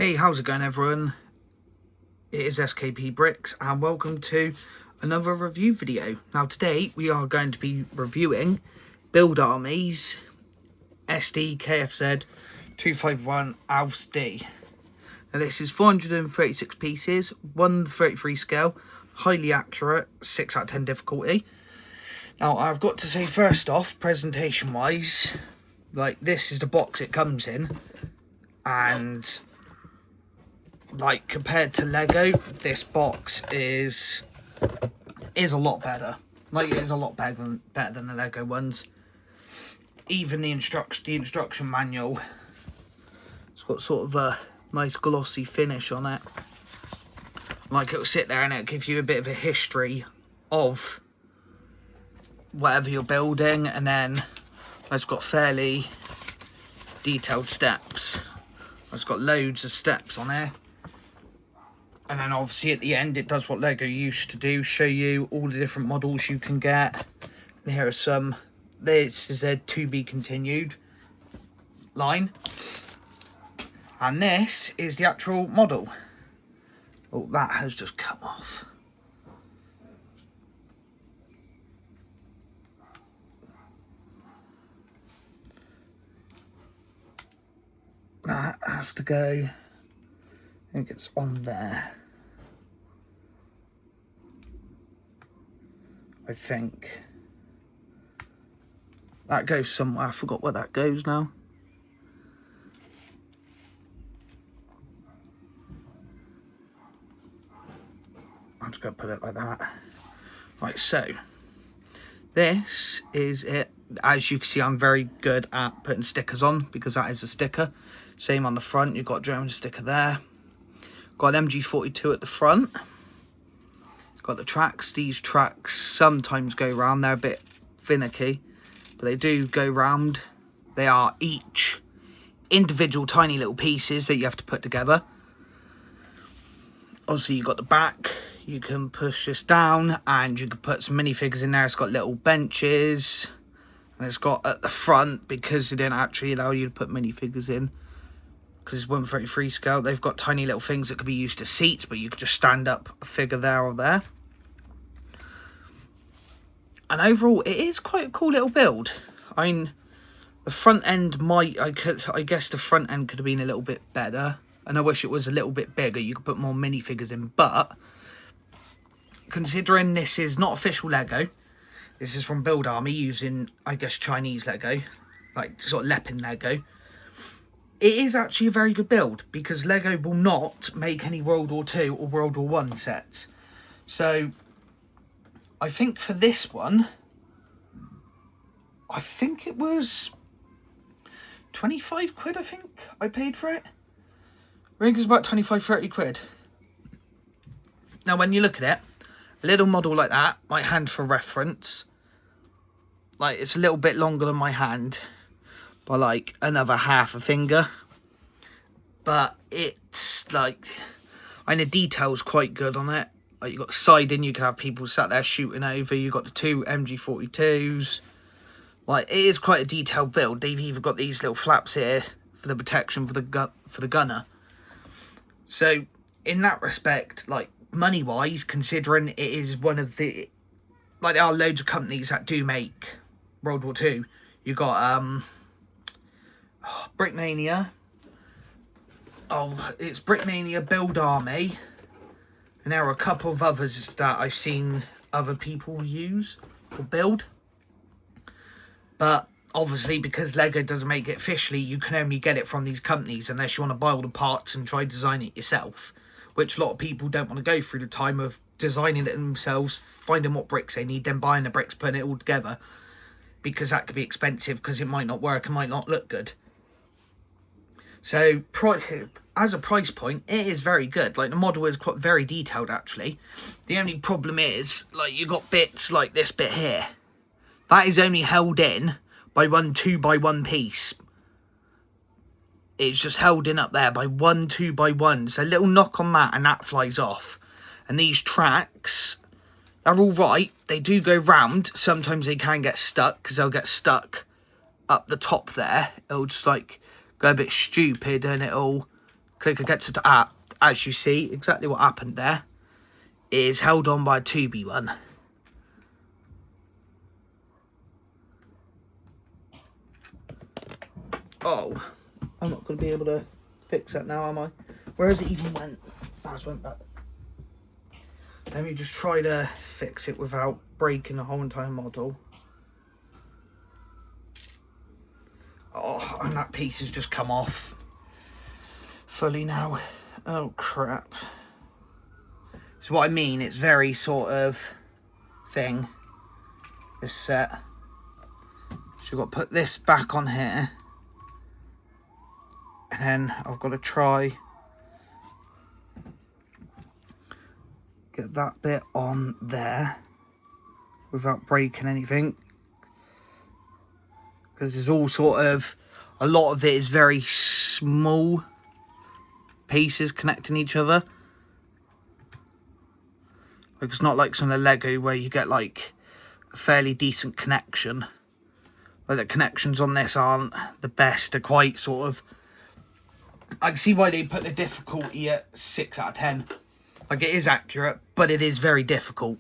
Hey, how's it going everyone? It is SKP Bricks and welcome to another review video. Now today we are going to be reviewing Build Army's SD KFZ 251 Alfs D. Now this is 436 pieces, 1/33 scale, highly accurate, 6 out of 10 difficulty. Now I've got to say first off, presentation wise, like this is the box it comes in, and like compared to Lego, this box is a lot better. Like it is a lot better than the Lego ones. Even the instruction manual, it's got sort of a nice glossy finish on it. Like it'll sit there and it'll give you a bit of a history of whatever you're building, and then it's got fairly detailed steps. It's got loads of steps on here. And then obviously at the end it does what Lego used to do, show you all the different models you can get. And here are some. This is a to be continued line. And this is the actual model. Oh, that has just come off. That has to go. I think it's on there. I think that goes somewhere. I forgot where that goes now. I'm just going to put it like that. Right, so this is it. As you can see, I'm very good at putting stickers on because that is a sticker. Same on the front, you've got a drone sticker there. Got an MG42 at the front. Got the tracks. These tracks sometimes go round. They're a bit finicky, but they do go round. They are each individual tiny little pieces that you have to put together. Obviously, you've got the back. You can push this down and you can put some minifigures in there. It's got little benches. And it's got at the front, because they didn't actually allow you to put minifigures in, because it's 1/33 scale, they've got tiny little things that could be used as seats, but you could just stand up a figure there or there. And overall, it is quite a cool little build. I mean, the front end might, I guess the front end could have been a little bit better. And I wish it was a little bit bigger. You could put more minifigures in, but considering this is not official Lego, this is from Build Army using, I guess, Chinese Lego, like sort of Lepin Lego. It is actually a very good build, because Lego will not make any World War II or World War I sets. So I think for this one, I think it was 25 quid, I think I paid for it. I think it was about 25-30 quid. Now when you look at it, a little model like that, my hand for reference, like it's a little bit longer than my hand by like another half a finger, but it's like, and the detail's quite good on it. Like you've got the siding, you can have people sat there shooting over. You've got the two MG42s. Like it is quite a detailed build. They've even got these little flaps here for the protection for the gunner. So in that respect, like money wise, considering it is one of the, like there are loads of companies that do make World War II. You got Brickmania. Oh, it's Brickmania, Build Army, and there are a couple of others that I've seen other people use or build. But obviously, because Lego doesn't make it officially, you can only get it from these companies unless you want to buy all the parts and try design it yourself, which a lot of people don't want to go through the time of designing it themselves, finding what bricks they need, then buying the bricks, putting it all together, because that could be expensive, because it might not work and might not look good. So as a price point, it is very good. Like the model is quite very detailed actually. The only problem is, like, you got bits like this bit here. That is only held in by one 2x1 piece. It's just held in up there by one 2x1. So a little knock on that and that flies off. And these tracks, they're all right. They do go round. Sometimes they can get stuck, because they'll get stuck up the top there. It'll just like go a bit stupid and it'll clicker gets it up. As you see, exactly what happened there is held on by a 2B1. Oh, I'm not going to be able to fix that now, am I? Where has it even went? Oh, it's went back. Let me just try to fix it without breaking the whole entire model. Oh, and that piece has just come off fully now. Oh, crap. So what I mean, it's very sort of thing, this set. So I've got to put this back on here. And then I've got to try get that bit on there without breaking anything. Because there's all sort of, a lot of it is very small pieces connecting each other. Like, it's not like some of the Lego where you get like a fairly decent connection. Like the connections on this aren't the best. They're quite sort of, I can see why they put the difficulty at 6 out of 10. Like, it is accurate, but it is very difficult.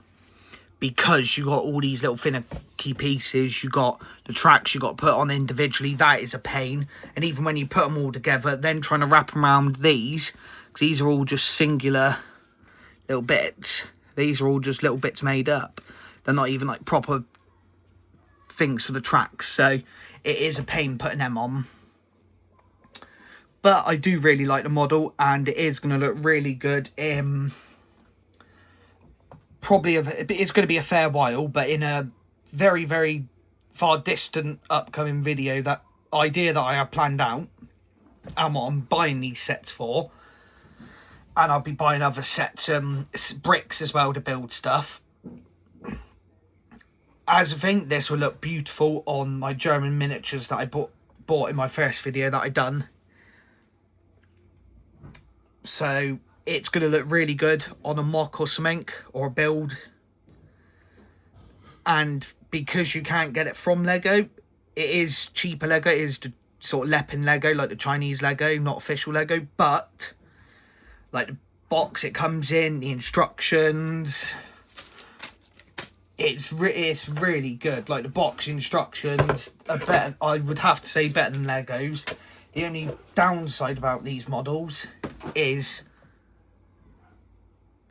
Because you got all these little finicky pieces, you got the tracks you got to put on individually. That is a pain. And even when you put them all together, then trying to wrap them around these, because these are all just singular little bits. These are all just little bits made up. They're not even like proper things for the tracks. So it is a pain putting them on. But I do really like the model, and it is going to look really good in probably it's going to be a fair while, but in a very, very far distant upcoming video, that idea that I have planned out and what I'm buying these sets for, and I'll be buying other sets, bricks as well to build stuff. As I think this will look beautiful on my German miniatures that I bought in my first video that I done. So it's going to look really good on a mock or something, or a build. And because you can't get it from Lego, it is cheaper Lego. It is the sort of Lepin Lego, like the Chinese Lego, not official Lego. But, like, the box it comes in, the instructions, it's really good. Like, the box instructions are better, I would have to say, better than Lego's. The only downside about these models is,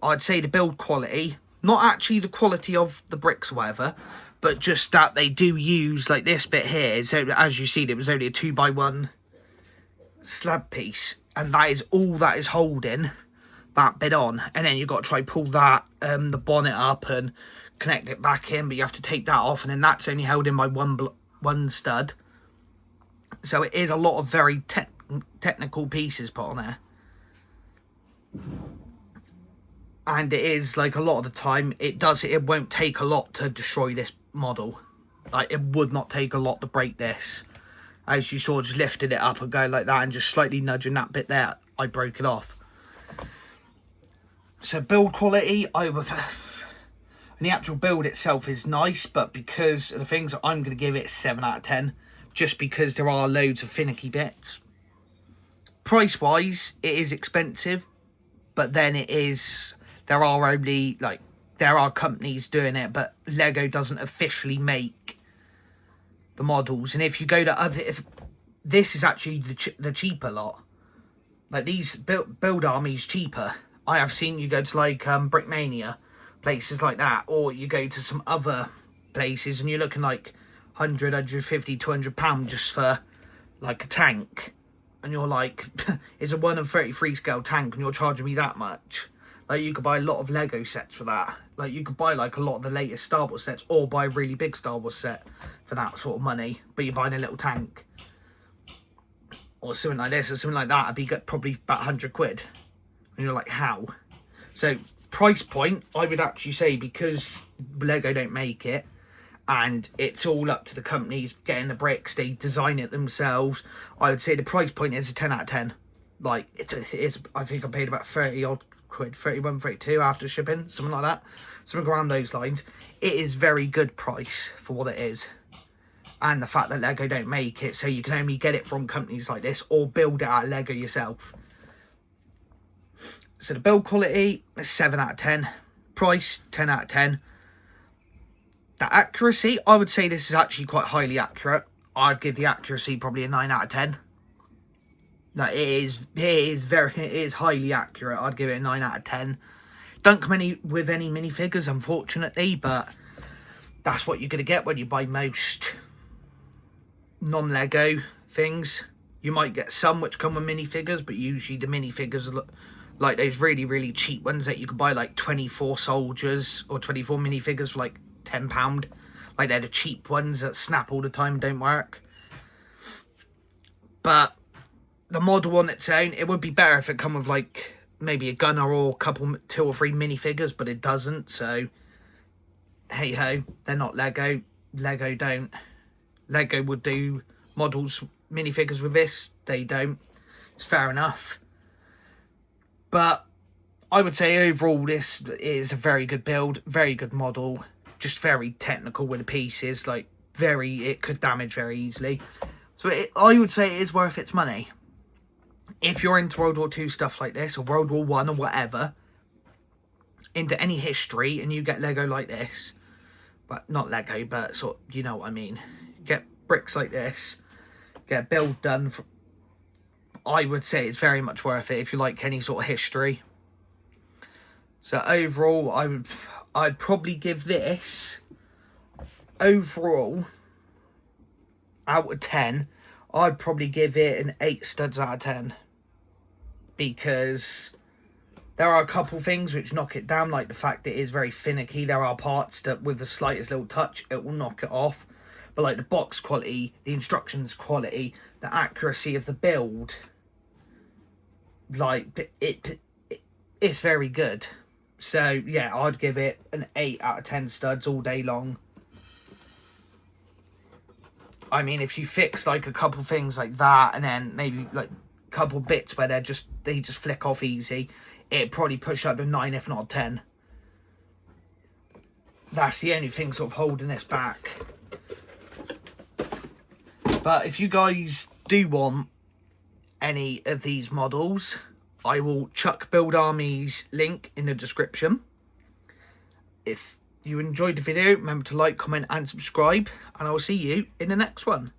I'd say, the build quality. Not actually the quality of the bricks or whatever, but just that they do use, like this bit here. So as you see, it was only a 2x1 slab piece. And that is all that is holding that bit on. And then you've got to try pull that, the bonnet up and connect it back in. But you have to take that off. And then that's only held in by one stud. So it is a lot of very technical pieces put on there. And it is, like, a lot of the time, it won't take a lot to destroy this model. Like, it would not take a lot to break this. As you saw, just lifted it up and go like that and just slightly nudging that bit there, I broke it off. So build quality, and the actual build itself is nice, but because of the things, I'm going to give it 7 out of 10. Just because there are loads of finicky bits. Price-wise, it is expensive. But then there are companies doing it, but Lego doesn't officially make the models. And if you go to this is actually the cheaper lot. Like, these build armies cheaper. I have seen you go to, like, Brickmania, places like that, or you go to some other places and you're looking like 100, 150, 200 pounds just for, like, a tank. And you're like, it's a 1 in 33 scale tank and you're charging me that much. Like, you could buy a lot of Lego sets for that. Like, you could buy, like, a lot of the latest Star Wars sets, or buy a really big Star Wars set for that sort of money. But you're buying a little tank. Or something like this, or something like that, it'd be probably about 100 quid. And you're like, how? So, price point, I would actually say, because Lego don't make it, and it's all up to the companies getting the bricks, they design it themselves, I would say the price point is a 10 out of 10. Like, it's I think I paid about 30 odd quid, 31, 32 after shipping, something like that. Something around those lines. It is very good price for what it is. And the fact that Lego don't make it, so you can only get it from companies like this, or build it out of Lego yourself. So the build quality is 7 out of 10. Price, 10 out of 10. The accuracy, I would say this is actually quite highly accurate. I'd give the accuracy probably a 9 out of 10. Like it is highly accurate. I'd give it a 9 out of 10. Don't come with any minifigures, unfortunately, but that's what you're going to get when you buy most non-Lego things. You might get some which come with minifigures, but usually the minifigures look like those really, really cheap ones that you can buy, like 24 soldiers or 24 minifigures for like £10. Like they're the cheap ones that snap all the time and don't work. But the model on its own, it would be better if it come with like maybe a gunner or a couple, 2 or 3 minifigures, but it doesn't. So hey ho, they're not Lego. Lego would do models, minifigures with this. They don't. It's fair enough. But I would say overall this is a very good build, very good model. Just very technical with the pieces. Like it could damage very easily. So I would say it is worth its money. If you're into World War II stuff like this, or World War I or whatever, into any history, and you get Lego like this, but not Lego, but sort of, you know what I mean, get bricks like this, get a build done, I would say it's very much worth it if you like any sort of history. So overall, I'd probably give this, overall, out of 10, I'd probably give it an 8 studs out of 10. Because there are a couple things which knock it down, like the fact that it is very finicky. There are parts that with the slightest little touch, it will knock it off. But like the box quality, the instructions quality, the accuracy of the build, like it's very good. So yeah, I'd give it an 8 out of 10 studs all day long. I mean, if you fix like a couple things like that, and then maybe like a couple bits where they just flick off easy, it'd probably push up to 9, if not 10. That's the only thing sort of holding this back. But if you guys do want any of these models, I will chuck Build Army's link in the description. If you enjoyed the video, remember to like, comment and subscribe, and I will see you in the next one.